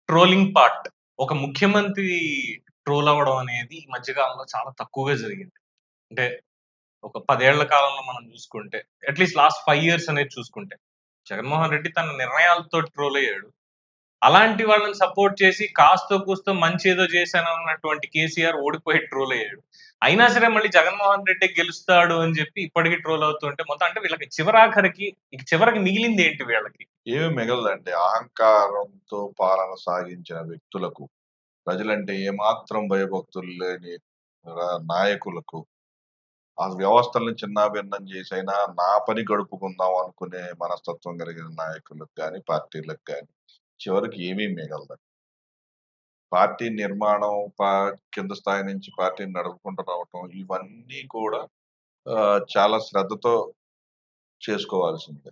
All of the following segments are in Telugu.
Trolling part. ఒక ముఖ్యమంత్రి ట్రోల్ అవ్వడం అనేది ఈ మధ్య కాలంలో చాలా తక్కువగా జరిగింది. అంటే ఒక 10 ఏళ్ల కాలంలో మనం చూసుకుంటే, అట్‌లీస్ట్ లాస్ట్ 5 ఇయర్స్ అనేది చూసుకుంటే. జగన్మోహన్ రెడ్డి తన నిర్ణయాలతో ట్రోల్ అయ్యాడు. అలాంటి వాళ్ళని సపోర్ట్ చేసి కాస్తో కూస్తో మంచేదో చేశానన్నటువంటి కేసీఆర్ ఓడిపోయి ట్రోల్ అయ్యాడు. అయినా సరే మళ్ళీ జగన్మోహన్ రెడ్డే గెలుస్తాడు అని చెప్పి ఇప్పటికి ట్రోల్ అవుతుంటే మొత్తం అంటే వీళ్ళకి చివరాఖరికి ఇక చివరికి మిగిలిందేంటి వీళ్ళకి? ఏమి మిగలదండి. అహంకారంతో పాలన సాగించిన వ్యక్తులకు, ప్రజలంటే ఏమాత్రం భయభక్తులు లేని నాయకులకు, ఆ వ్యవస్థల్ని చిన్నాభిన్నం చేసైనా నా పని గడుపుకుందాం అనుకునే మనస్తత్వం కలిగిన నాయకులకు గాని, పార్టీలకు గాని చివరికి ఏమీ మిగలదు. పార్టీ నిర్మాణం, కింద స్థాయి నుంచి పార్టీని నడుపుకుంటూ రావటం ఇవన్నీ కూడా చాలా శ్రద్ధతో చేసుకోవాల్సిందే.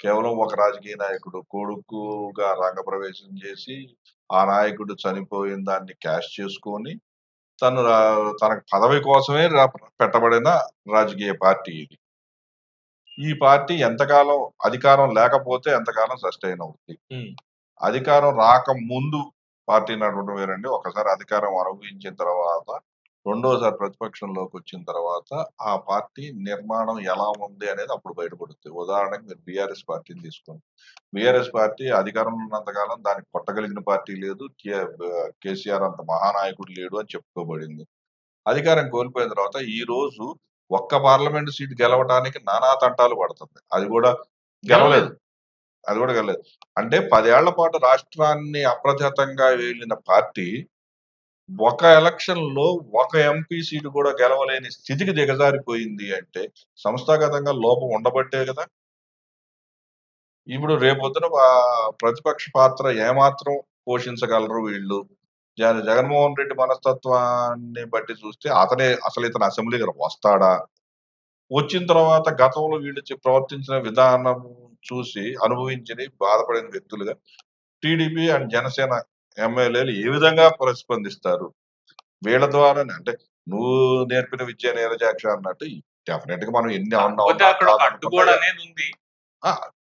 కేవలం ఒక రాజకీయ నాయకుడు కొడుకుగా రంగప్రవేశం చేసి, ఆ నాయకుడు చనిపోయిన దాన్ని క్యాష్ చేసుకొని, తనకు పదవి కోసమే పెట్టబడిన రాజకీయ పార్టీ ఇది. ఈ పార్టీ ఎంతకాలం అధికారం లేకపోతే ఎంతకాలం సస్టైన్ అవుద్ది. అధికారం రాకముందు పార్టీ నడవడం వేరండి. ఒకసారి అధికారం అనుభవించిన తర్వాత, రెండోసారి ప్రతిపక్షంలోకి వచ్చిన తర్వాత ఆ పార్టీ నిర్మాణం ఎలా ఉంది అనేది అప్పుడు బయటపడుద్ది. ఉదాహరణకు మీరు బీఆర్ఎస్ పార్టీని తీసుకోండి. బీఆర్ఎస్ పార్టీ అధికారంలో ఉన్నంత కాలం దానికి కొట్టగలిగిన పార్టీ లేదు. కేసీఆర్ అంత మహానాయకుడు లేడు అని చెప్పుకోబడింది. అధికారం కోల్పోయిన తర్వాత ఈ రోజు ఒక్క పార్లమెంట్ సీట్ గెలవడానికి నానా తంటాలు పడుతుంది. అది కూడా గెలవలేదు. అంటే 10 ఏళ్ల పాటు రాష్ట్రాన్ని అప్రజాతంగా ఏలిన పార్టీ ఒక ఎలక్షన్‌లో ఒక ఎంపీ సీటు కూడా గెలవలేని స్థితికి దిగజారిపోయింది అంటే సంస్థాగతంగా లోపం ఉండబట్టే కదా! ఇప్పుడు రేపొద్దున ప్రతిపక్ష పాత్ర ఏమాత్రం పోషించగలరు వీళ్ళు? జగన్మోహన్ రెడ్డి మనస్తత్వాన్ని బట్టి చూస్తే ఇతను అసెంబ్లీకి వస్తాడా? వచ్చిన తర్వాత గతంలో వీళ్ళు ప్రవర్తించిన విధానం చూసి అనుభవించి బాధపడిన వ్యక్తులుగా టీడీపీ అండ్ జనసేన ఎమ్మెల్యేలు ఏ విధంగా ప్రతిస్పందిస్తారు? వీళ్ళ ద్వారానే అంటే నువ్వు నేర్పిన విద్య నీరజాక్ష అన్నట్టు డెఫినెట్ గా మనం ఎన్ని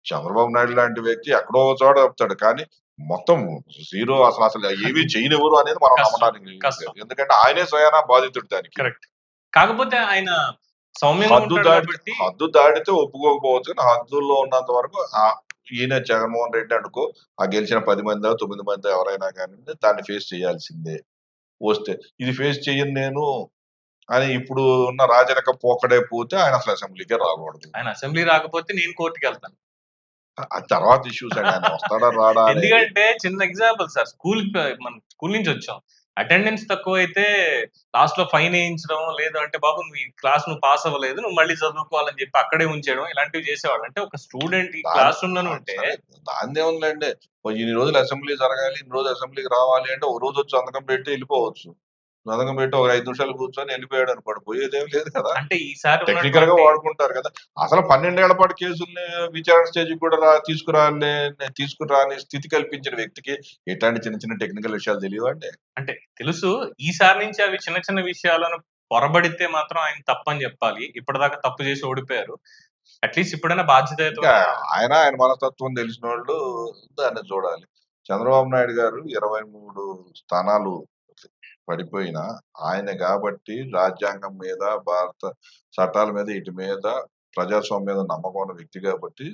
చంద్రబాబు నాయుడు లాంటి వ్యక్తి ఎక్కడో చోట చెప్తాడు. కానీ మొత్తం జీరో అసలు ఏమీ చేయనివ్వరు అనేది మనం నమ్మడానికి ఎందుకంటే ఆయనే స్వయానా బాధితుడు దానికి. కరెక్ట్. కాకపోతే ఆయన హద్దు దాటితే ఒప్పుకోకపోవచ్చు. హద్దుల్లో ఉన్నంత వరకు ఈయన జగన్మోహన్ రెడ్డి అనుకో ఆ గెలిచిన 10 మందో 9 మందో ఎవరైనా కానీ దాన్ని ఫేస్ చేయాల్సిందే. వస్తే ఇది ఫేస్ చెయ్యను నేను అని ఇప్పుడు ఉన్న రాజరిక పోకడే పోతే ఆయన అసలు అసెంబ్లీకే రాకూడదు. ఆయన అసెంబ్లీ రాకపోతే నేను కోర్టుకి వెళ్తాను. తర్వాత ఇష్యూస్ అండి. ఆయన వస్తాడా రాడా ఎందుకంటే చిన్న ఎగ్జాంపుల్ సార్ మనం స్కూల్ నుంచి వచ్చాం. అటెండెన్స్ తక్కువైతే లాస్ట్ లో ఫైన్ వేయించడం లేదు అంటే బాబు నువ్వు ఈ క్లాస్ నువ్వు పాస్ అవ్వలేదు నువ్వు మళ్ళీ చదువుకోవాలని చెప్పి అక్కడే ఉంచేయడం ఇలాంటివి చేసేవాళ్ళు. అంటే ఒక స్టూడెంట్ ఈ క్లాస్ రూమ్ లోనే ఉంటే దాన్నే ఉందండి. ఇన్ని రోజులు అసెంబ్లీ జరగాలి, ఇన్ని రోజులు అసెంబ్లీకి రావాలి అంటే ఒక రోజు వచ్చి సంతకం పెట్టి వెళ్ళిపోవచ్చు. సంతకం పెట్టి ఒక 5 నిమిషాలు కూర్చొని వెళ్ళిపోయాడు అనుకోండి. పోయేదేం లేదు కదా! అంటే ఈసారి టెక్నికల్ గా వాడుకుంటారు కదా! అసలు 12 ఏళ్ల పాటు కేసుల్ని విచారణ స్టేజ్‌కి కూడా తీసుకురాని స్థితి కల్పించిన వ్యక్తికి ఎట్లాంటి చిన్న చిన్న టెక్నికల్ విషయాలు తెలియవండి? అంటే తెలుసు. ఈసారి నుంచి అవి చిన్న చిన్న విషయాలను పొరబడితే మాత్రం ఆయన తప్పని చెప్పాలి. ఇప్పటిదాకా తప్పు చేసి ఓడిపోయారు. అట్లీస్ట్ ఇప్పుడైనా బాధ్యత ఆయన మనస్తత్వం తెలిసినోళ్ళు దాన్ని చూడాలి. చంద్రబాబు నాయుడు గారు 23 స్థానాలు పడిపోయినా ఆయన కాబట్టి రాజ్యాంగం మీద, భారత చట్టాల మీద, వీటి మీద ప్రజాస్వామ్యం మీద నమ్మకం ఉన్న వ్యక్తి కాబట్టి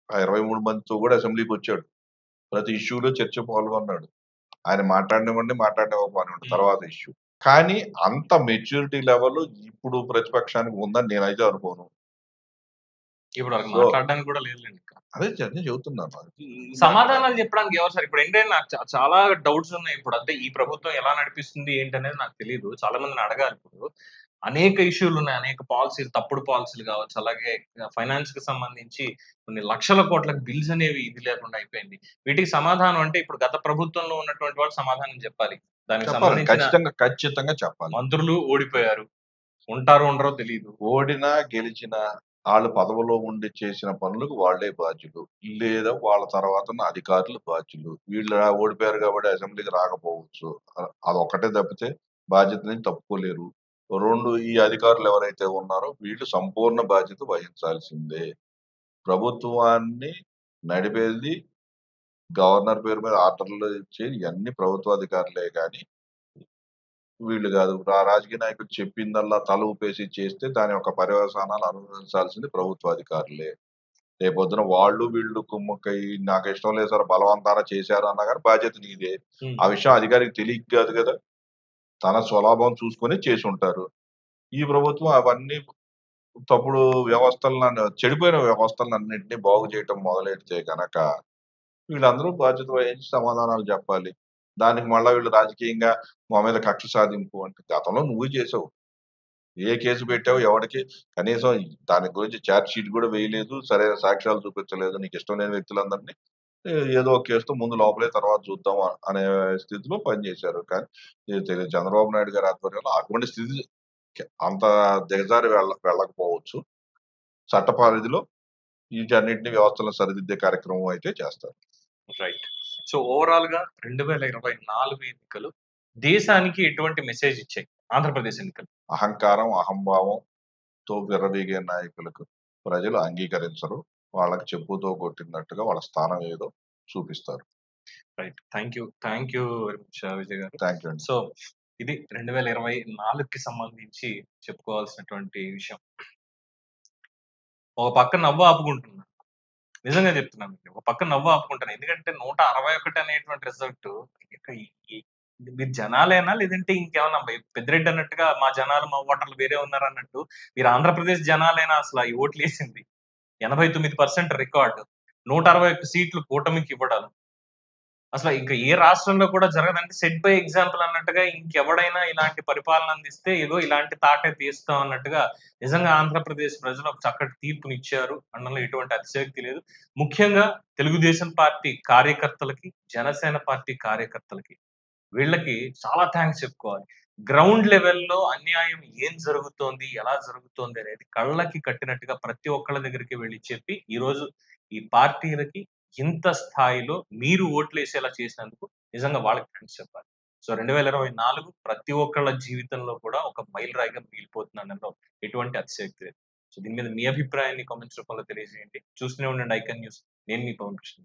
ఆ 23 మందితో కూడా అసెంబ్లీకి వచ్చాడు. ప్రతి ఇష్యూలో చర్చ పాల్గొన్నాడు. ఆయన మాట్లాడనివ్వకపోనివ్వండి తర్వాత ఇష్యూ. కానీ అంత మెచ్యూరిటీ లెవెల్ ఇప్పుడు ప్రతిపక్షానికి ఉందని నేనైతే అనుకోను. ఇప్పుడు మాట్లాడడానికి కూడా లేదులేండి. అదే చెబుతున్నాను. సమాధానాలు చెప్పడానికి ఎవరు సార్? ఇప్పుడు ఏంటంటే నాకు చాలా డౌట్స్ ఉన్నాయి. ఇప్పుడు అంటే ఈ ప్రభుత్వం ఎలా నడిపిస్తుంది ఏంటనేది నాకు తెలీదు. చాలా మందిని అడగాలి ఇప్పుడు. అనేక ఇష్యూలు ఉన్నాయి. అనేక పాలసీలు తప్పుడు పాలసీలు కావచ్చు. అలాగే ఫైనాన్స్ కి సంబంధించి కొన్ని లక్షల కోట్ల బిల్స్ అనేవి ఇది లేకుండా అయిపోయింది. వీటికి సమాధానం అంటే ఇప్పుడు గత ప్రభుత్వంలో ఉన్నటువంటి వాళ్ళు సమాధానం చెప్పాలి. దానికి సంబంధించిన ఖచ్చితంగా చెప్పాలి. మంత్రులు ఓడిపోయారు. ఉంటారో ఉండరో తెలీదు. ఓడినా గెలిచినా ఆళ్ళు పదవిలో ఉండి చేసిన పనులకు వాళ్ళే బాధ్యులు. లేదా వాళ్ళ తర్వాత ఉన్న అధికారులు బాధ్యులు. వీళ్ళు ఓడిపోయారు కాబట్టి అసెంబ్లీకి రాకపోవచ్చు. అదొక్కటే తప్పితే బాధ్యత నుంచి తప్పుకోలేరు. 2 ఈ అధికారులు ఎవరైతే ఉన్నారో వీళ్ళు సంపూర్ణ బాధ్యత వహించాల్సిందే. ప్రభుత్వాన్ని నడిపేది గవర్నర్ పేరు మీద ఆర్డర్‌లు ఇచ్చేది ఇయన్నీ ప్రభుత్వాధికారులే గాని, వీళ్ళు గాదు. రాజకీయ నాయకుడు చెప్పిందల్లా తల ఊపేసి చేస్తే దాని యొక్క పర్యవసానాలు అనుభవించాల్సింది ప్రభుత్వాధికారులే. రేపొద్దున వాళ్ళు వీళ్ళు కుమ్మక్కై నాకిష్టం లేదు సార్ బలవంతాన చేశారు అన్నా గాని బాధ్యత నీదే. హ్మ్. ఆ విషయం అధికారికి తెలియక గాదు గదా! తన స్వలాభం చూసుకొని చేసుంటారు. ఈ ప్రభుత్వం అవన్నీ తప్పుడు చెడిపోయిన వ్యవస్థలనన్నింటిని బాగు చేయటం మొదలెడితే గనక, వీళ్ళందరూ బాధ్యత వహించి సమాధానాలు జెప్పాలి. దానికి మళ్ళా వీళ్ళు రాజకీయంగా మా మీద కక్ష సాధింపు అంటే గతంలో నువ్వు చేసావు. ఏ కేసు పెట్టావు? ఎవడికి కనీసం దాని గురించి చార్జ్ షీట్ గూడా వేయలేదు. సరైన సాక్ష్యాలు చూపించలేదు. నీకిష్టం లేని వ్యక్తులందరిని ఏదో ఒక కేసుతో ముందు లోపలే తర్వాత చూద్దాం అనే స్థితిలో పనిచేశారు. కానీ చంద్రబాబు నాయుడు గారి ఆధ్వర్యంలో అటువంటి స్థితి అంత దిగజారి వెళ్ళకపోవచ్చు. చట్ట పరిధిలో వీటన్నిటిని వ్యవస్థలను సరిదిద్దే కార్యక్రమం అయితే చేస్తారు. రైట్. సో ఓవరాల్‌గా 2024 ఎన్నికలు దేశానికి ఎటువంటి మెసేజ్ ఇచ్చాయి? ఆంధ్రప్రదేశ్ ఎన్నికలు. అహంకారం, అహంభావంతో విర్రవీగే నాయకులకు ప్రజలు అంగీకరించరు. వాళ్ళకి చెప్పుతో కొట్టినట్టుగా వాళ్ళ స్థానం ఏదో చూపిస్తారు. Right. Thank you very much Vijay గారు. థాంక్ యూ అండి. సో ఇది 2024కి సంబంధించి చెప్పుకోవాల్సినటువంటి విషయం. ఒక పక్క నవ్వు ఆపుకుంటున్నా. నిజంగా చెప్తున్నాను మీకు. ఒక పక్క నవ్వు ఆపుకుంటాను. ఎందుకంటే 161 అనేటువంటి రిజల్ట్ ఇక ఈ మీరు జనాలేనా? లేదంటే ఇంకేమన్నా పెద్దిరెడ్డి అన్నట్టుగా మా జనాలు, మా ఓటర్లు వేరే ఉన్నారన్నట్టు మీరు ఆంధ్రప్రదేశ్ జనాలేనా అసల ఈ ఓట్లేసింది? 89% రికార్డ్. 161 సీట్లు కూటమికి ఇవ్వడాలు. అసల ఇంక ఏ రాష్ట్రంలో కూడా జరగదంటే సెట్ బై ఎగ్జాంపుల్ అన్నట్టుగా ఇంకెవడైనా ఇలాంటి పరిపాలన అందిస్తే ఏదో ఇలాంటి తాటే తీస్తాం అన్నట్టుగా నిజంగా ఆంధ్రప్రదేశ్ ప్రజలు ఒక చక్కటి తీర్పునిచ్చారు అనడంలో ఎటువంటి అతిశయోక్తి లేదు. ముఖ్యంగా తెలుగుదేశం పార్టీ కార్యకర్తలకి, జనసేన పార్టీ కార్యకర్తలకి వీళ్ళకి చాలా థాంక్స్ చెప్పుకోవాలి. గ్రౌండ్ లెవెల్‌లో అన్యాయం ఏం జరుగుతోంది? ఎలా జరుగుతోంది? అనేది కళ్ళకి కట్టినట్టుగా ప్రతి ఒక్కళ్ళ దగ్గరికి వెళ్లి చెప్పి, ఈరోజు ఈ పార్టీలకి ఇంత స్థాయిలో మీరు ఓట్లేసేలా చేసినందుకు నిజంగా వాళ్ళకి థాంక్స్ చెప్పాలి. సో, 2024 ప్రతి ఒక్కళ్ళ జీవితంలో కూడా ఒక మైలురాయిగా మిగిలిపోతుందనడంలో ఎటువంటి అతిశయోక్తి లేదు. సో, దీని మీద మీ అభిప్రాయాన్ని కామెంట్స్ రూపంలో తెలియజేయండి. చూస్తూనే ఉండండి ఐకాన్ న్యూస్. నేను మీ పవన్ కృష్ణ.